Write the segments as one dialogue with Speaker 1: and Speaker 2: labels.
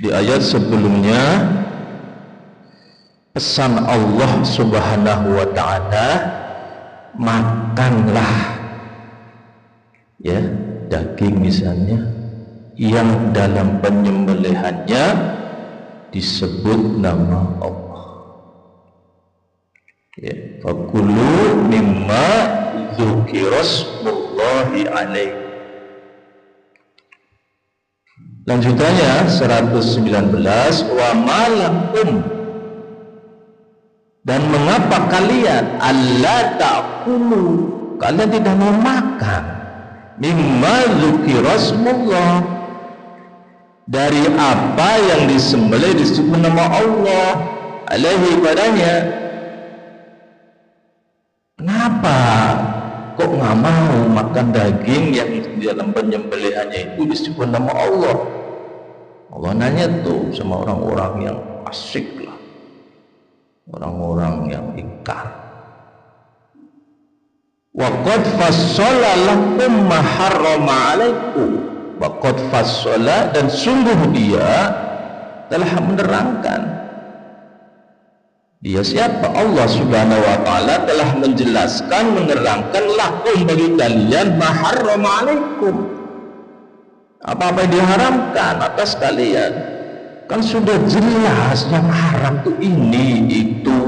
Speaker 1: Di ayat sebelumnya pesan Allah Subhanahu wa ta'ala, makanlah ya daging misalnya yang dalam penyembelihannya disebut nama Allah. Ya, fakulu mimma dzukirasmullahi alaihi. Lanjutannya 119, wa malakum, dan mengapa kalian alla ta'kulu, kalian tidak mau makan mimma dzukirasmullah, dari apa yang disembelih disebut nama Allah alaihi padanya. Kenapa kok nggak mau makan daging yang di dalam penyembelihannya itu disebut nama Allah? Allah nanya tuh sama orang-orang yang asik lah, orang-orang yang ingkar. Wa qad fassala lakum ma harrama alaikum, wa qad fassala, dan sungguh dia telah menerangkan. Dia siapa? Allah Subhanahu wa ta'ala telah menjelaskan, menerangkan lakum, bagi kalian, ma harrama alaikum, apa-apa yang diharamkan atas kalian. Kan sudah jelas yang haram tuh ini itu.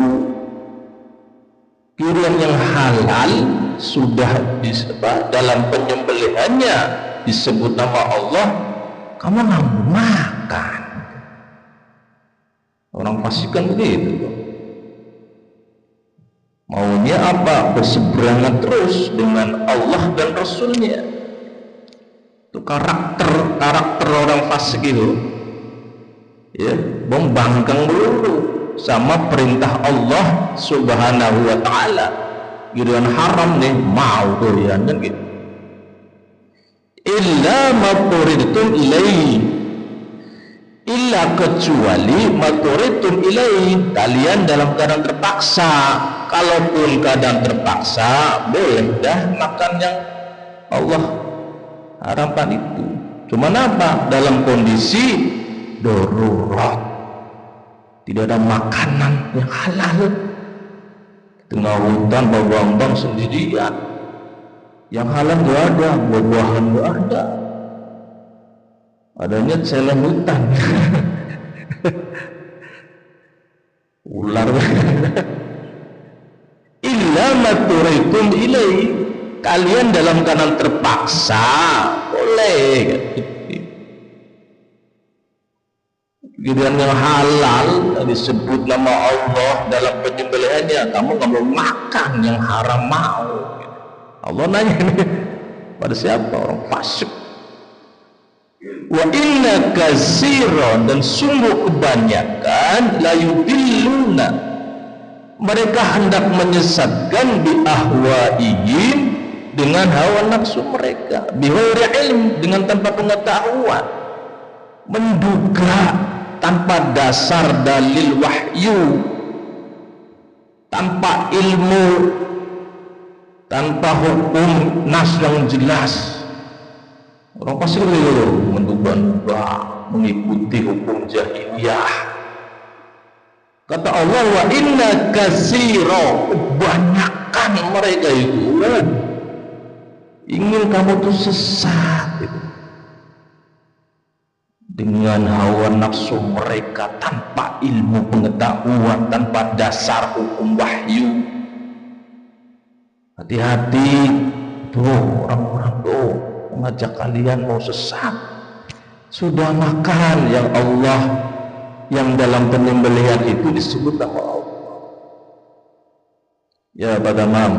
Speaker 1: Kirian yang halal sudah dalam penyembelihannya disebut nama Allah, kamu nggak mau makan. Orang fasik kan begitu. Maunya apa? Berseberangan terus dengan Allah dan Rasulnya. Itu karakter orang fasik itu, ya, membangkang dulu sama perintah Allah Subhanahu wa ta'ala. Giliran haram nih mau doyan kan gitu. Illa maturidtum ilaihi, illa kecuali maturidtum ilaihi, kalian dalam keadaan terpaksa. Kalaupun keadaan terpaksa, boleh dah makan yang Allah haramkan itu. Cuman apa? Dalam kondisi darurat, tidak ada makanan yang halal, tengah hutan bawa-bawa sendirian, yang halal gak ada, buah-buahan gak ada, adanya celeng hutan. Ular. Illa maturitum ilaihi, kalian dalam keadaan terpaksa boleh. Giliran yang halal disebut nama Allah dalam penyembelihannya, kamu nggak mau makan yang haram mau. Allah nanya ini pada siapa? Orang fasik. Wa inna katsiran, dan sungguh kebanyakan, la yudilluna, mereka hendak menyesatkan, bi ahwaihim, dengan hawa nafsu mereka, bighairi ilm, dengan tanpa pengetahuan, menduga tanpa dasar dalil wahyu, tanpa ilmu, tanpa hukum nas yang jelas. Orang pasti menduga-duga, mengikuti hukum jahiliyah. Kata Allah, wa inna katsira, kebanyakan mereka itu ingin kamu tuh sesat gitu, dengan hawa nafsu mereka, tanpa ilmu pengetahuan, tanpa dasar hukum wahyu. Hati-hati tuh orang-orang tuh mengajak kalian mau sesat. Sudah makan yang Allah, yang dalam penyembelihan itu disebut nama Allah. Ya pada mam,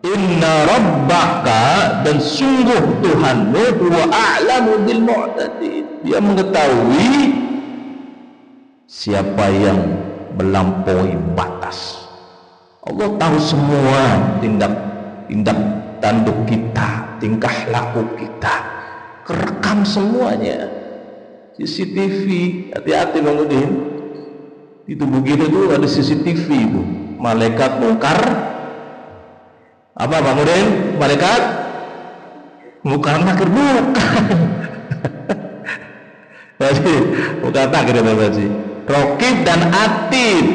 Speaker 1: inna rabbaka, dan sungguh Tuhanmu, huwa a'lamu bil mu'tadin, dia mengetahui siapa yang melampaui batas. Allah tahu semua tindak tanduk kita, tingkah laku kita, kerekam semuanya. CCTV, hati-hati Bang Udin, di tubuh kita tuh ada CCTV itu. Malaikat mungkar apa Bang Udin? Malaikat mungkar nakir, bukan. Jadi bukan takdir tadi. Rokib dan atid,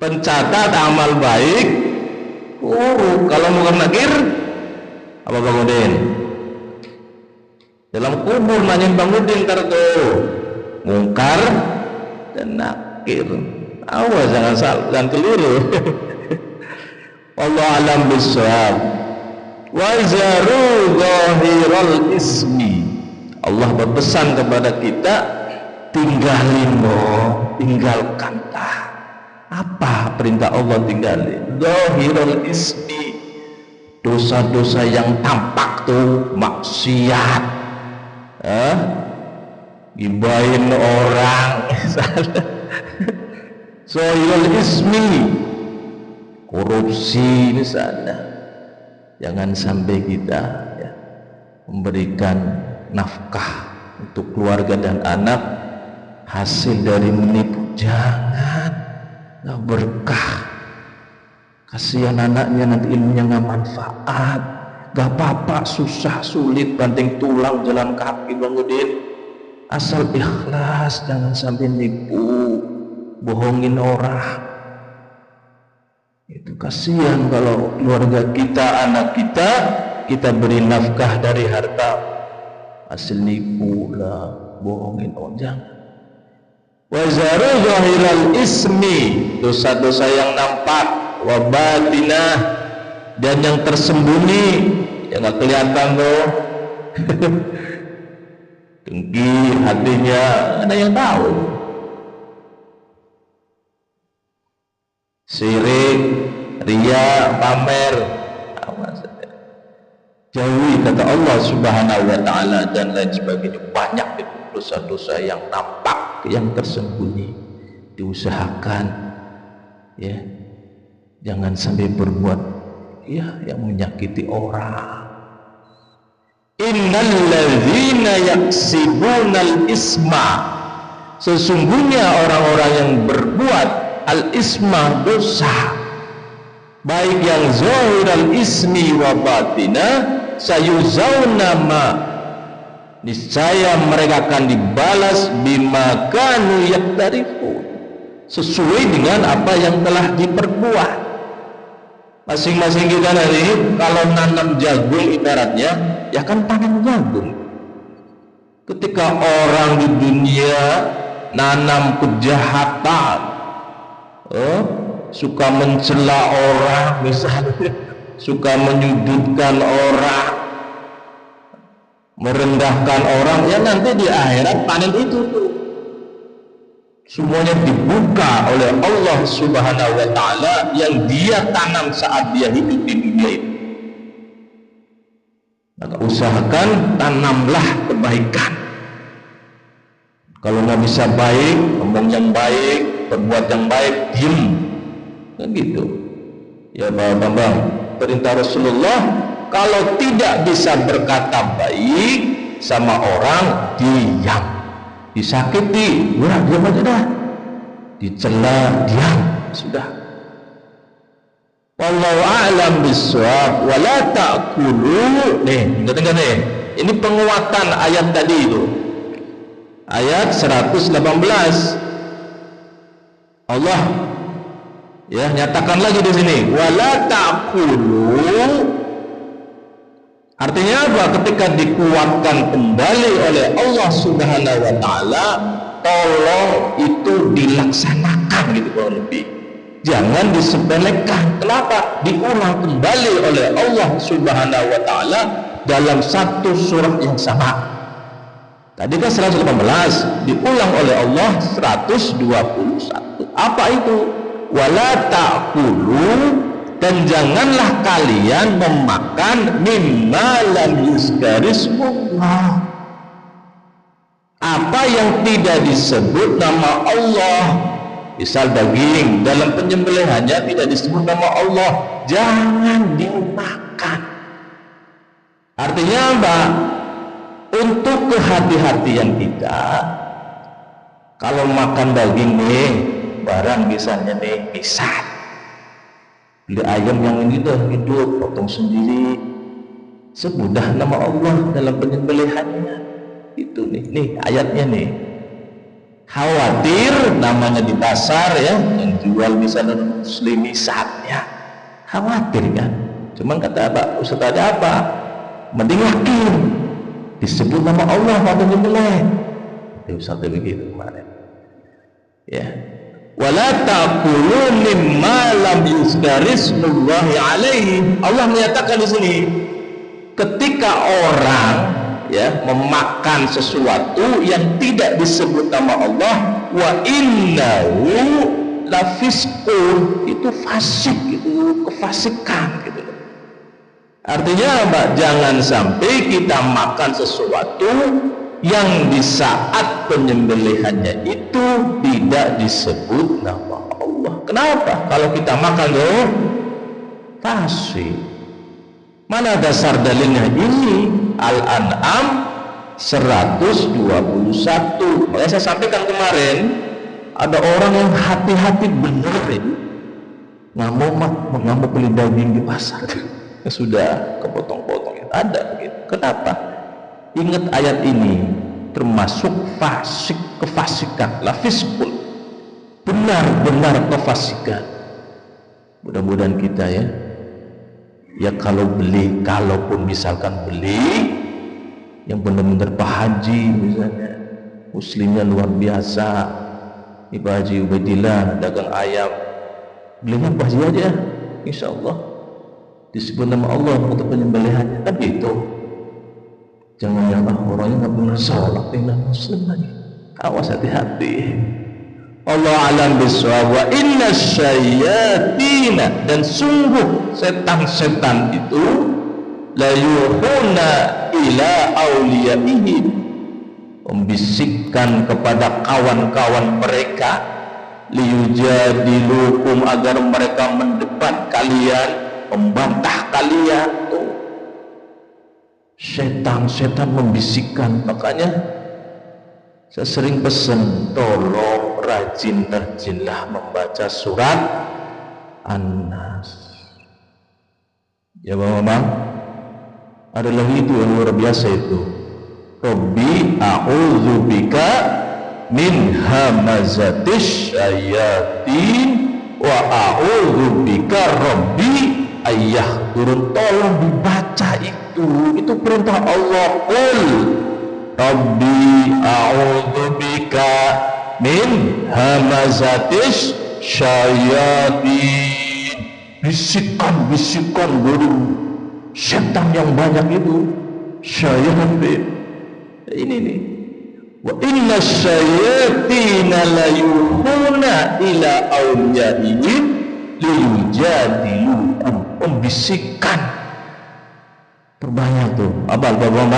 Speaker 1: pencatat amal baik. Kalau bukan nakir, apa Bang Udin? Dalam kubur nanyain Bang Udin tuh mungkar dan nakir. Awas jangan salah, jangan keliru. Allah alam bisawab. Wa zaru zahiral ismi. Allah berpesan kepada kita, tinggalkanlah. Apa perintah Allah tinggalin? Zahiral ismi, dosa-dosa yang tampak tuh, maksiat, gibahin orang, zahiral ismi, korupsi misalnya. Jangan sampai kita memberikan nafkah untuk keluarga dan anak hasil dari menipu. Jangan, nggak berkah. Kasihan anaknya, nanti ilmunya nggak manfaat. Gak apa-apa, susah sulit banting tulang jalan kaki Bang Udin, asal ikhlas, jangan sampai nipu, bohongin orang. Itu kasihan kalau keluarga kita, anak kita beri nafkah dari harta hasil nipu lah, bohongin orang. Wa zaru zahiral ismi, dosa-dosa yang nampak, wa batinah, dan yang tersembunyi, yang nggak kelihatan tuh. Dengki hatinya, ada yang tahu. Syirik, riya, pamer, jauhi kata Allah Subhanahu wa ta'ala, dan lain sebagainya. Banyak itu dosa-dosa yang nampak, yang tersembunyi. Diusahakan ya, jangan sampai berbuat yang menyakiti orang. Innal ladzina yaksibunal isma, sesungguhnya orang-orang yang berbuat al-isma, dosa, baik yang zahiral ismi wa batinah, sayuzauna ma, niscaya mereka akan dibalas bima kanu yaktarifun, sesuai dengan apa yang telah diperbuat. Masing-masing kita nanti kalau nanam jagung ibaratnya, ya kan tanam jagung. Ketika orang di dunia nanam kejahatan, suka mencela orang misalnya, suka menyudutkan orang, merendahkan orang, ya nanti di akhirat panen itu tuh semuanya dibuka oleh Allah Subhanahu wa ta'ala yang dia tanam saat dia hidup di dunia itu. Maka usahakan tanamlah kebaikan. Kalau nggak bisa baik, ngomong yang baik, berbuat yang baik, diem, kan gitu. Ya Pak Bambang, perintah Rasulullah, kalau tidak bisa berkata baik sama orang, diam. Disakiti, udah diam aja dah. Dicela, diam, sudah. Wallahu a'lam bissawab. Wala ta'kulu. Nih, ingat-ingat nih. Ini penguatan ayat tadi itu. Ayat 118. Allah nyatakan lagi di sini, wala ta'kulu. Artinya apa? Ketika dikuatkan kembali oleh Allah Subhanahu wa ta'ala, tolong itu dilaksanakan gitu kurang lebih. Jangan disepelekan. Kenapa? Diulang kembali oleh Allah Subhanahu wa ta'ala dalam satu surat yang sama. Tadi kan 118, diulang oleh Allah 121. Apa itu? Wala ta'kulu, dan janganlah kalian memakan mimma lam yuzkarismullah, apa yang tidak disebut nama Allah. Misal daging, dalam penyembelihannya tidak disebut nama Allah, jangan dimakan. Artinya apa? Untuk kehati-hatian kita, kalau makan daging nih, barang misalnya nih, misal beli ayam yang ini tuh hidup, potong sendiri, semudah nama Allah dalam penyembelihannya. Itu nih ayatnya nih. Khawatir, namanya di pasar ya, yang jual misalnya muslimisatnya, khawatir kan. Cuman kata Pak Ustaz ada apa? Mending yakin disebut nama Allah waktu nyembelih. Itu Ustaz begitu kemarin. Ya. Wala taqulu mimma lam yuzkarismullahi alaihi. Allah menyatakan di sini, ketika orang ya memakan sesuatu yang tidak disebut nama Allah, wa innahu lafisqun, itu fasik, itu kefasikan gitu. Artinya apa? Jangan sampai kita makan sesuatu yang di saat penyembelihannya itu tidak disebut nama Allah. Kenapa? Kalau kita makan loh fasik. Mana dasar dalilnya? Ini Al-An'am 121. Makanya saya sampaikan kemarin, ada orang yang hati-hati bener ini, nggak mau beli daging di pasar. Ya sudah kepotong-potong, ada begitu. Kenapa? Ingat ayat ini, termasuk fasik, kefasikan, lafiskul, benar-benar kefasikan. Mudah-mudahan kita ya kalau beli, kalaupun misalkan beli yang benar-benar Pak Haji misalnya, muslimnya luar biasa, Ibu Haji Ubaidillah dagang ayam, belinya Pak Haji aja, insya Allah disebut nama Allah untuk penyembelihannya, kan gitu. Jangan yang orangnya nggak pernah sholat dengan muslim lagi. Awas, hati-hati. Allah alam bisawab. Wa inna syayatina, dan sungguh setan-setan itu la yuhuna ila awliyaihim, membisikkan kepada kawan-kawan mereka, liyujadilukum, agar mereka mendebat kalian, membantah kalian. Tuh, setan membisikkan. Makanya saya sering pesan, tolong rajin-rajinlah membaca surat An-Nas. Ya Bang, ada lagi itu yang luar biasa itu, Rabbi a'udzubika min hamazatis syayatin wa a'udzubika Rabbi ayah turun. Tolong dibaca itu perintah Allah. Qul Rabbi a'udzubika min hamazatis syayatin. Bisikan burung setan yang banyak itu, syayatin. Ini nih, wa inna syayatina la yuhuna ila awliyaihim liyujadilukum, membisikkan. Terbanyak tuh, abal Bang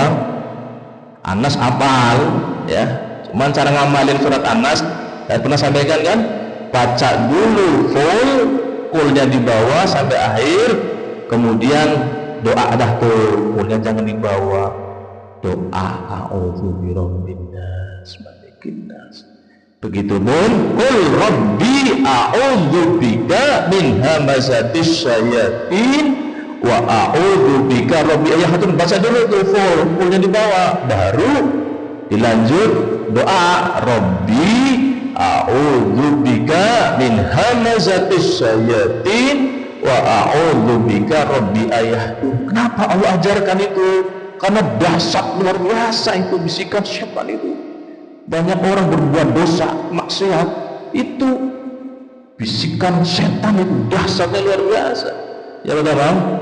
Speaker 1: Anas apal ya, cuman cara ngamalin surat Anas saya pernah sampaikan kan, baca dulu full, fullnya di bawah sampai akhir, kemudian doa dah tuh, fullnya jangan dibawa, doa a'udzu birabbin nas malikin nas. Begitupun qul rabbi a'udzu bika min hamazatis syayatin wa a'udzu bika rabbi ayyahdurun. Baca dulu tuh fullnya di bawah, baru dilanjut doa rabbi a'udzu bika min hamazatis syayatin wa a'udzu bika rabbi ayyahdurun. Kenapa Allah ajarkan itu? Karena dahsyat luar biasa itu bisikan syaitan itu. Banyak orang berbuat dosa, maksiat, itu bisikan setan itu dahsyatnya luar biasa. Ya Bang,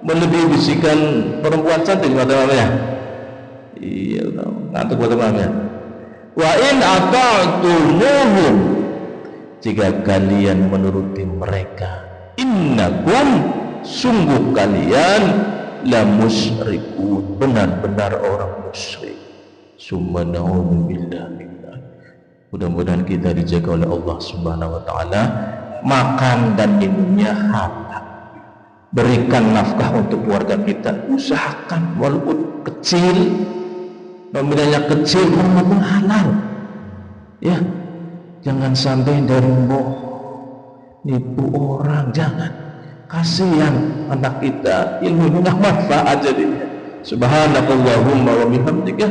Speaker 1: melebihi bisikan perempuan cantik ya. Iya, ngantuk ya. Wa in ata'tumuhum, jika kalian menuruti mereka, innakum, sungguh kalian la musyrikun, benar-benar orang musyrik. Summa na'udzubillah minna. Mudah-mudahan kita dijaga oleh Allah Subhanahu wa taala, makan dan minumnya halal. Berikan nafkah untuk keluarga kita, usahakan walaupun kecil, nominalnya kecil, namun halal. Ya, jangan sampai dari nipu orang, jangan. Kasihan anak kita, ilmunya nggak manfaat jadinya. Subhanakallahumma wa bihamdika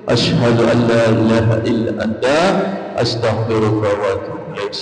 Speaker 1: asyhadu an la ilaha illa anta astaghfiruka wa atubu ilaik.